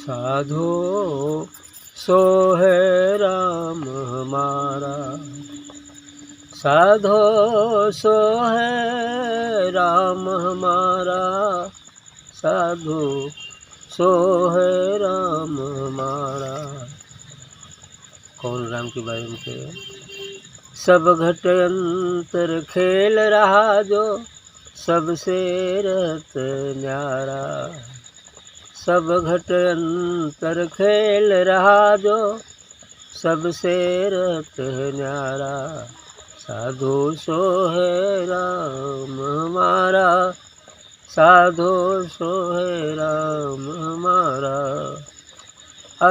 साधो सो है राम हमारा, साधो सो है राम हमारा, साधो सो है राम हमारा। कौन राम के बारे में कहे? सब घट अंतर खेल रहा जो, सबसे रहत न्यारा। सब घट अंतर खेल रहा जो, सबसे रहत न्यारा। साधो सो है राम हमारा, साधो सो है राम हमारा।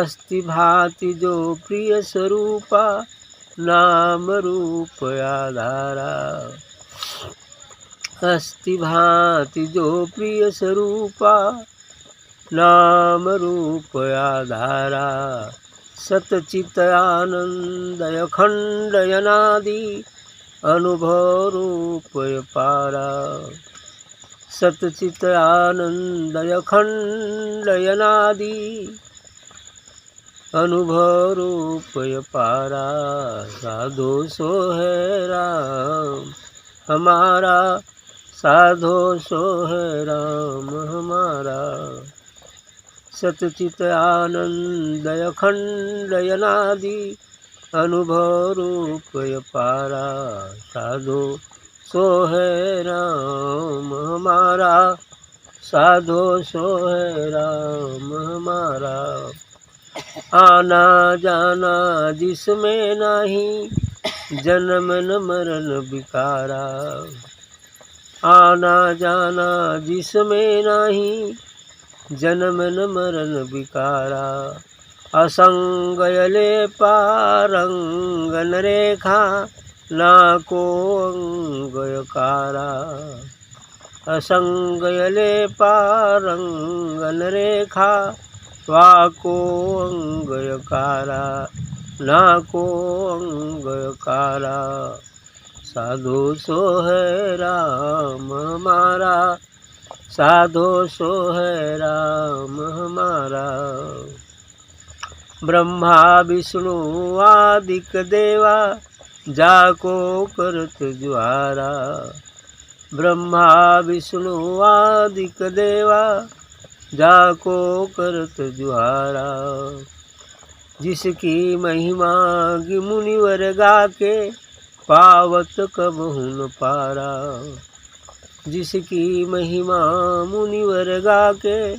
अस्ति भांति जो प्रिय स्वरूपा, नाम रूप आधारा। अस्ति भांति जो प्रिय स्वरूपा, नाम रूप आधारा। सतचित आनंद अखंड अनादि, अनुभव रूप पारा। सतचित आनंद अखंड अनादि, अनुभव रूप पारा। साधो सो है राम हमारा, साधो सो है राम हमारा। सतचित आनंद अखंड अनादि, अनुभव रूप पारा। साधो सो है राम हमारा, साधो सो है राम हमारा। आना जाना जिसमें नहीं, जन्म न मरण विकारा। आना जाना जिसमें नहीं, जन्म न मरण विकारा। असंग यले पारंगन रेखा, ना को अंग यकारा। असंग यले पारंगन रेखा, वाको अंग यकारा। ना को अंग यकारा। साधो सो है राम हमारा, साधो सो है राम हमारा। ब्रह्मा विष्णु आदिक देवा, जाको करत ज्वारा। ब्रह्मा विष्णु आदिक देवा, जाको करत ज्वारा। जिसकी महिमा मुनिवर गाके, पावत कबहु न पारा। जिसकी महिमा मुनिवर गाके,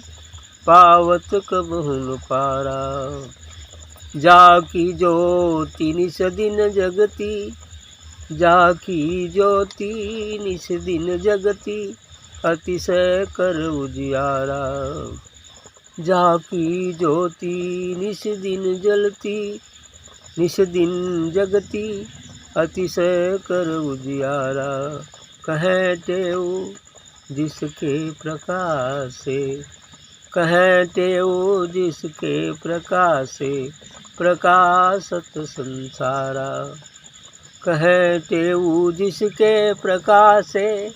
पावत कबहु न पारा। जाकी ज्योति निस दिन जगती, जाकी ज्योति निस दिन जगती, अतिशय कर उजियारा। जाकी ज्योति निस दिन जलती, निस दिन जगती, अतिशय कर उजियारा। कहें टेऊ जिसके प्रकाश से, कहें टेऊ जिसके प्रकाश से, प्रकाशत संसारा। कहें टेऊ जिसके प्रकाश से,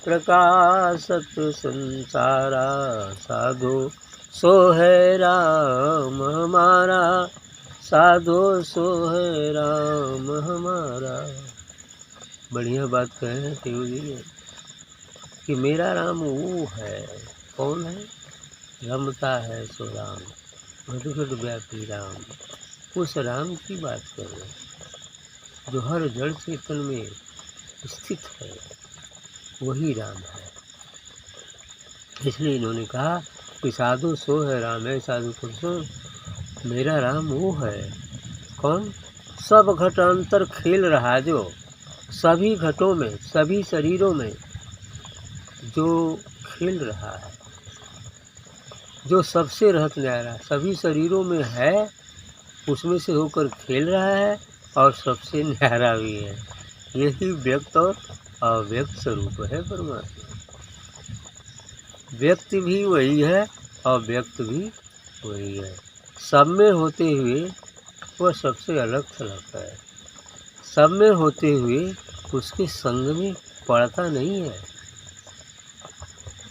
प्रकाशत संसारा। साधो सो है राम हमारा, साधो सो है राम हमारा। बढ़िया बात कहे टेऊ जी कि मेरा राम वो है। कौन है? रमता है सो राम, मधुकर व्यापी राम। उस राम की बात कर रहे हैं जो हर जड़ चेतन में स्थित है, वही राम है। इसलिए इन्होंने कहा कि साधु सो है राम है। साधु पुरुषों, मेरा राम वो है। कौन? सब घट अंतर खेल रहा जो, सभी घटों में, सभी शरीरों में जो खेल रहा है, जो सबसे रहत न्यारा, सभी शरीरों में है, उसमें से होकर खेल रहा है और सबसे न्यारा भी है। यही व्यक्त और अव्यक्त स्वरूप है परमात्मा। व्यक्त भी वही है और व्यक्त भी वही है। सब में होते हुए वह सबसे अलग थलग है। सब में होते हुए उसके संग में पड़ता नहीं है।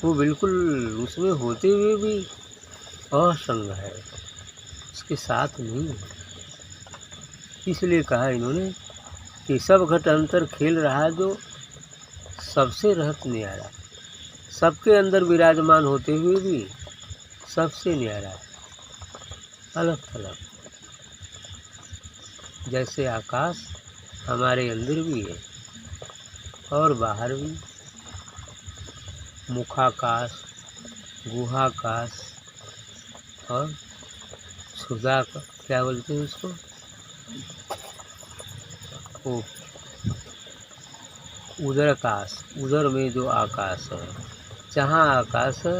वो बिल्कुल उसमें होते हुए भी असंग है, उसके साथ नहीं है। इसलिए कहा इन्होंने कि सब घट अंतर खेल रहा जो सबसे रहत न्यारा, सबके अंदर विराजमान होते हुए भी सबसे न्यारा है, अलग थलग। जैसे आकाश हमारे अंदर भी है और बाहर भी, मुखाकाश, गुहाकाश और क्षुधा, क्या बोलते हैं उसको, वो उदराकाश, उदर में जो आकाश है, जहाँ आकाश है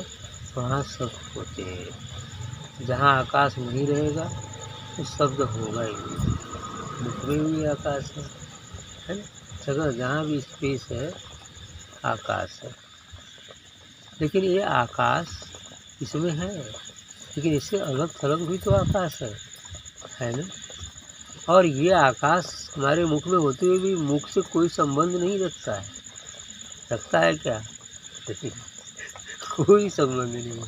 वहाँ सब होते हैं। जहाँ आकाश नहीं रहेगा तो शब्द होगा ही नहीं। मुख में भी आकाश है ना, जगह जहाँ भी स्पेस है आकाश है। लेकिन ये आकाश इसमें है, लेकिन इससे अलग थलग भी तो आकाश है ना। और ये आकाश हमारे मुख में होते हुए भी मुख से कोई संबंध नहीं रखता है। रखता है क्या? कोई संबंध नहीं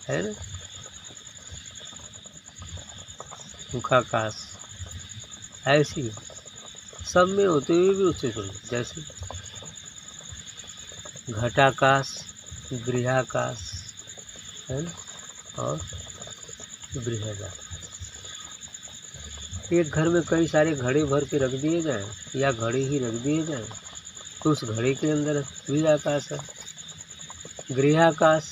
है ना। मुखाकाश ऐसी सब में होते हुए भी उससे सुन, जैसे घटाकाश, गृहाकाश है ना, और बृहदाकाश। एक घर में कई सारे घड़े भर के रख दिए जाएं या घड़े ही रख दिए जाएं तो उस घड़े के अंदर भी आकाश है। गृहाकाश,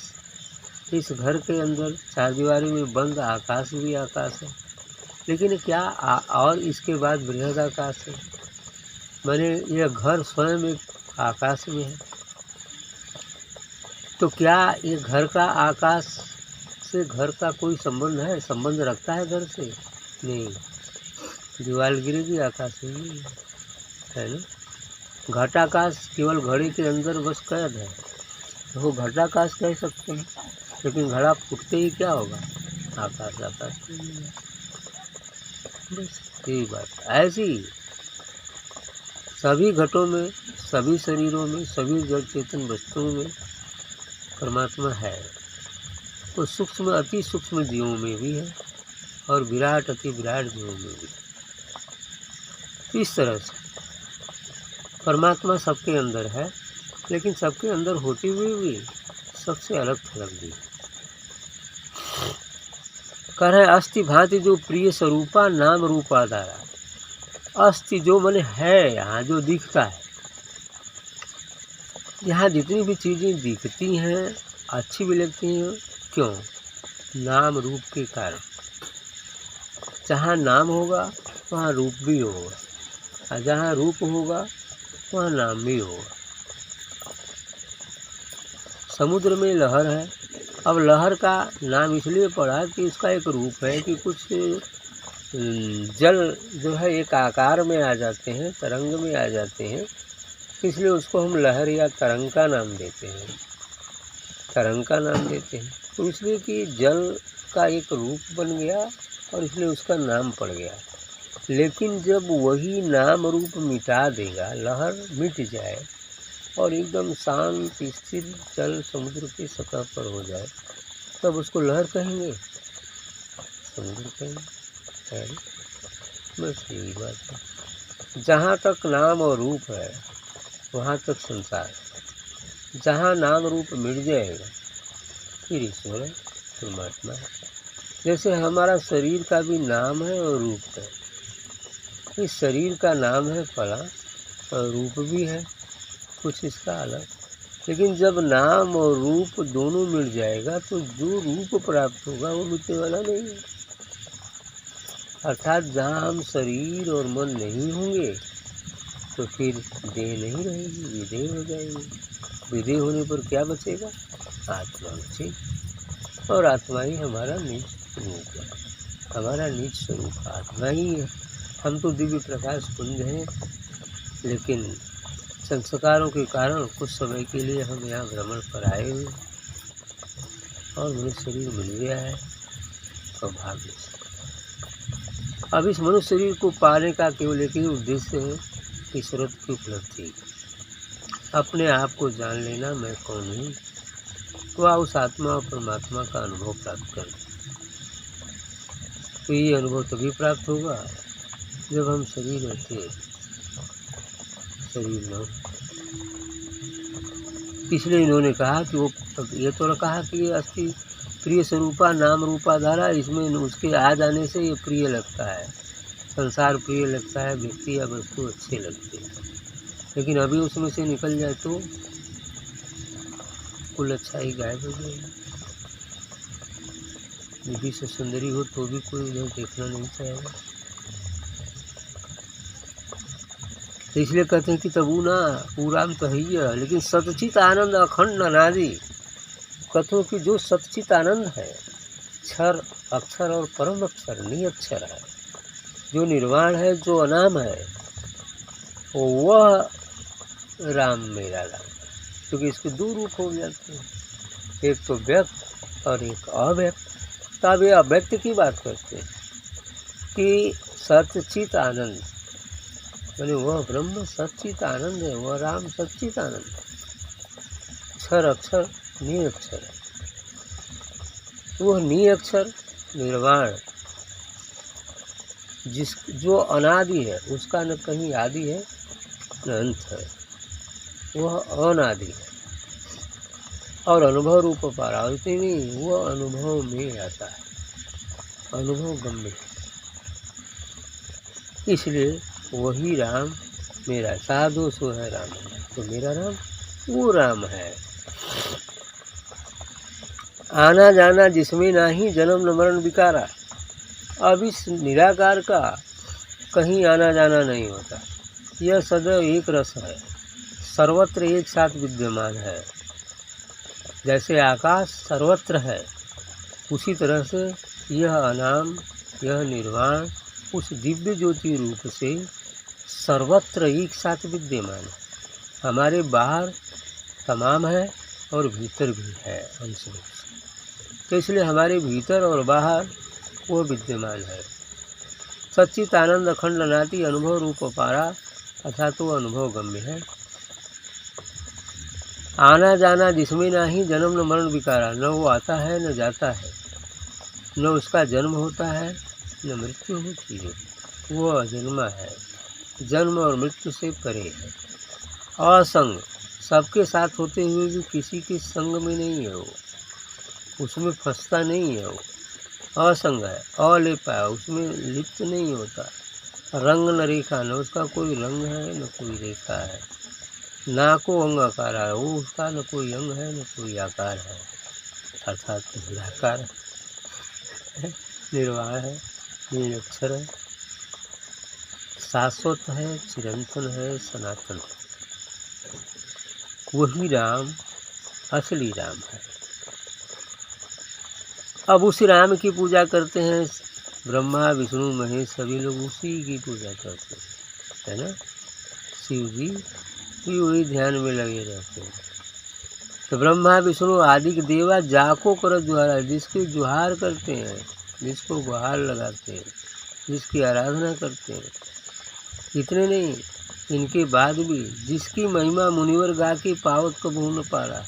इस घर के अंदर चारदीवारी में बंद आकाश भी आकाश है। लेकिन क्या और इसके बाद बृहदाकाश है, माने यह घर स्वयं एक आकाश में है। तो क्या ये घर का आकाश से घर का कोई संबंध है? संबंध रखता है घर से? नहीं। दीवार गिरेगी आकाश में नहीं है ना। घटाकाश केवल घड़े के अंदर बस कैद है, तो वो घटाकाश कह सकते हैं। लेकिन घड़ा फूटते ही क्या होगा? आकाश आकाश बस यही बात। ऐसी सभी घटों में, सभी शरीरों में, सभी जड़ चेतन वस्तुओं में परमात्मा है। तो सूक्ष्म अति सूक्ष्म जीवों में भी है और विराट अति विराट जीवों में भी। इस तरह से परमात्मा सबके अंदर है, लेकिन सबके अंदर होते हुए भी सबसे अलग थलग भी। कह रहे अस्थि भांति जो प्रिय स्वरूपा नाम रूपाधारा। अस्थि जो मन है, यहाँ जो दिखता है, यहाँ जितनी भी चीज़ें दिखती हैं अच्छी भी लगती हैं, क्यों? नाम रूप के कारण। जहाँ नाम होगा वहाँ रूप भी होगा, और जहाँ रूप होगा वहाँ नाम भी होगा। समुद्र में लहर है, अब लहर का नाम इसलिए पड़ा कि उसका एक रूप है कि कुछ जल जो है एक आकार में आ जाते हैं, तरंग में आ जाते हैं, इसलिए उसको हम लहर या तरंग का नाम देते हैं। तरंग का नाम देते हैं तो इसलिए कि जल का एक रूप बन गया और इसलिए उसका नाम पड़ गया। लेकिन जब वही नाम रूप मिटा देगा, लहर मिट जाए और एकदम शांत स्थिर जल समुद्र की सतह पर हो जाए, तब उसको लहर कहेंगे, समुद्र कहेंगे। बस यही बात है। जहाँ तक नाम और रूप है वहाँ तक संसार। जहाँ नाम रूप मिट जाएगा फिर ईश्वर है, परमात्मा है। जैसे हमारा शरीर का भी नाम है और रूप है। इस शरीर का नाम है फला और रूप भी है कुछ इसका अलग। लेकिन जब नाम और रूप दोनों मिल जाएगा तो जो रूप प्राप्त होगा वो मिटने वाला नहीं है। अर्थात जहाँ हम शरीर और मन नहीं होंगे तो फिर देह नहीं रहेगी, विदेह हो जाएगी। विदेह होने पर क्या बचेगा? आत्मा बचेगी, और आत्मा ही हमारा निज रूप है। हमारा निज स्वरूप आत्मा ही है। हम तो दिव्य प्रकाश पुंज हैं, लेकिन संस्कारों के कारण कुछ समय के लिए हम यहाँ भ्रमण पर आए हुए और मनुष्य शरीर मिल गया है सौभाग्य से। अब इस मनुष्य शरीर को पाने का केवल एक ही उद्देश्य है, ईश्वर की उपलब्धि, अपने आप को जान लेना, मैं कौन हूँ वह उस आत्मा और परमात्मा का अनुभव प्राप्त कर। तो ये अनुभव तभी प्राप्त होगा जब हम शरीर रहते शरीर न। इसलिए इन्होंने कहा कि वो ये तो कहा कि ये अस्थि प्रिय स्वरूपा नाम रूपा धारा, इसमें उसके आ जाने से ये प्रिय लगता है, संसार प्रिय लगता है, व्यक्ति या वस्तु अच्छे लगते हैं। लेकिन अभी उसमें से निकल जाए तो कुल अच्छा ही गायब हो जाएगी। निधि से सुंदरी हो तो भी कोई उधर देखना नहीं चाहेगा। तो इसलिए कहते हैं कि तबू ना पूरा तो है ही, लेकिन सतचित आनंद अखंड अनादि। कथों की जो सतचित आनंद है, क्षर अक्षर और परम अक्षर निअक्षर है, जो निर्वाण है, जो अनाम है, वह राम मेरा राम। क्योंकि इसके दो रूप हो जाते हैं, एक तो व्यक्त और एक अव्यक्त। तब ये अव्यक्त की बात करते हैं कि सतचित आनंद, यानी वह ब्रह्म सच्चित आनंद है, वह राम सच्चित आनंद है। क्षर अक्षर निअक्षर है, वह निअक्षर निर्वाण जो अनादि है, उसका न कहीं आदि है न अंत है, वह अनादि है और अनुभव रूप परावृत्ति नहीं, वह अनुभव में आता है, अनुभव गम्य है। इसलिए वही राम मेरा, साधु सो है राम। तो मेरा राम वो राम है। आना जाना जिसमें नाही जन्म न मरण विकारा। अब इस निराकार का कहीं आना जाना नहीं होता, यह सदैव एक रस है, सर्वत्र एक साथ विद्यमान है। जैसे आकाश सर्वत्र है, उसी तरह से यह अनाम, यह निर्वाण उस दिव्य ज्योति रूप से सर्वत्र एक साथ विद्यमान है। हमारे बाहर तमाम है और भीतर भी है अंश रूप से। तो इसलिए हमारे भीतर और बाहर वो विद्यमान है। सच्चित आनंद अखंड अनादि अनुभव रूप पारा, अर्थात वो अनुभव गम्य है। आना जाना जिसमें नाही जन्म न मरण विकारा। न वो आता है न जाता है, न उसका जन्म होता है न मृत्यु होती है। वो अजन्मा है, जन्म और मृत्यु से परे है। असंग, सबके साथ होते हुए भी किसी के संग में नहीं है, वो उसमें फंसता नहीं है। वो असंग है, अलेपा है, उसमें लिप्त नहीं होता। रंग न रेखा, न उसका कोई रंग है न कोई रेखा है। ना को अंग आकार है, वो उसका न कोई अंग है न कोई आकार है, अर्थात निराकार है, निर्वाण है, निरक्षर है, शाश्वत है, चिरंतन है, सनातन है। वही राम असली राम है। अब उस राम की पूजा करते हैं ब्रह्मा विष्णु महेश, सभी लोग उसी की पूजा करते हैं, है ना। शिव जी भी वही ध्यान में लगे रहते हैं। तो ब्रह्मा विष्णु आदि के देवा जाको कर जुहारा, जिसकी जुहार करते हैं, जिसको गुहार लगाते हैं, जिसकी आराधना करते हैं। इतने नहीं, इनके बाद भी जिसकी महिमा मुनिवर गा के पावत कबहू न पारा।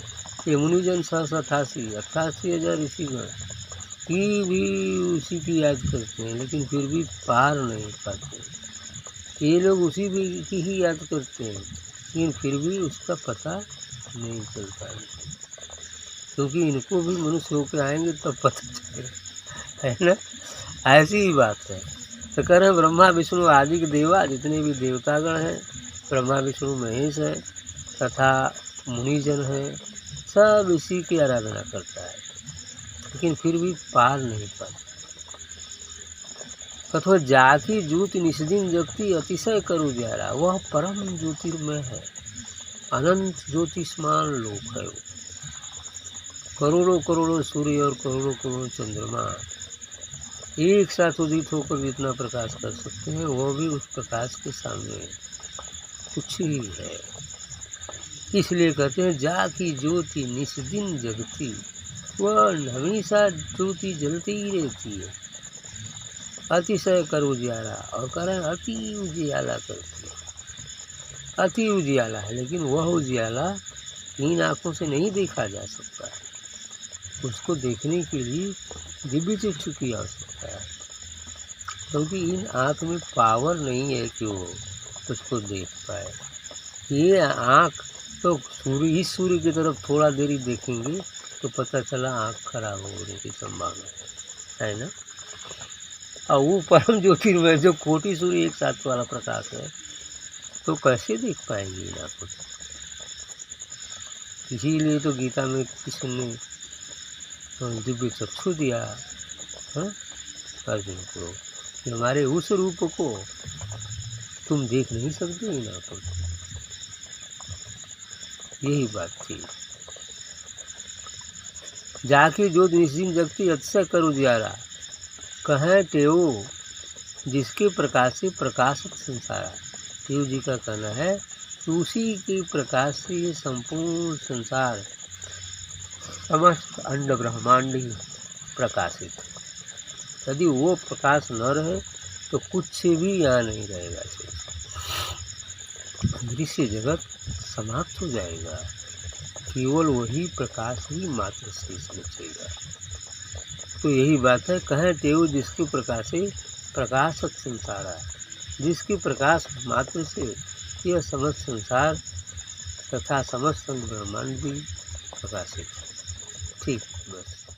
ये मुनिजन 88,000 ऋषिगण की भी उसी की याद करते हैं, लेकिन फिर भी पार नहीं पाते। ये लोग उसी भी की ही याद करते हैं, लेकिन फिर भी उसका पता नहीं चल पाएगा, क्योंकि इनको भी मनुष्य होकर आएंगे तब पता चलेगा, है ना। ऐसी ही बात है। तो कह रहे हैं ब्रह्मा विष्णु आदि के देवा, जितने भी देवतागण हैं, ब्रह्मा विष्णु महेश है तथा मुनिजन है, सब इसी की आराधना करता है, लेकिन फिर भी पार नहीं पाता। कथो जाकी ज्योति निष्दिन जगती अतिशय करु ग्यारा। वह परम ज्योतिर्मय है, अनंत ज्योतिष्मान लोक है। वो करोड़ों करोड़ों सूर्य और करोड़ों करोड़ों चंद्रमा एक साथ उदित होकर जितना प्रकाश कर सकते हैं, वो भी उस प्रकाश के सामने कुछ ही है। इसलिए कहते हैं जाकी ज्योति निष्दिन जगती। वह हमेशा ज्योति जलती ही रहती है, अतिशय कर उजियाला, और कारण अति उजियाला करती है, अति उजियाला है। लेकिन वह उजियाला इन आँखों से नहीं देखा जा सकता है, उसको देखने के लिए दिव्य चक्षु की आवश्यकता है, क्योंकि इन आँख में पावर नहीं है कि वो उसको देख पाए। ये आँख तो सूर्य की तरफ थोड़ा देरी देखेंगे तो पता चला आँख खराब होने की संभावना है ना। और वो परम ज्योतिर्मय जो कोटि सूर्य एक साथ वाला प्रकाश है, तो कैसे देख पाएंगे इन आँखों से। इसीलिए तो गीता में कृष्ण ने दिव्य चक्षु दिया अर्जुन को कि हमारे उस रूप को तुम देख नहीं सकते इन आँखों से। यही बात थी। जाके जो निश्चिंत जगती अतिशय कर उजियारा, कहें तेऊ जिसके प्रकाश से प्रकाशित संसार। तेऊ जी का कहना है कि उसी के प्रकाश से ये संपूर्ण संसार समस्त अंड ब्रह्मांड ही प्रकाशित है। यदि वो प्रकाश न रहे तो कुछ भी यहाँ नहीं रहेगा। दृश्य जगत समाप्त हो जाएगा, केवल वही प्रकाश ही मात्र शेष बचेगा। तो यही बात है, कहें तेऊ जिसके प्रकाश से प्रकाशत संसारा, जिसके प्रकाश मात्र से यह समस्त संसार तथा समस्त ब्रह्मांड भी प्रकाशित है। ठीक, बस।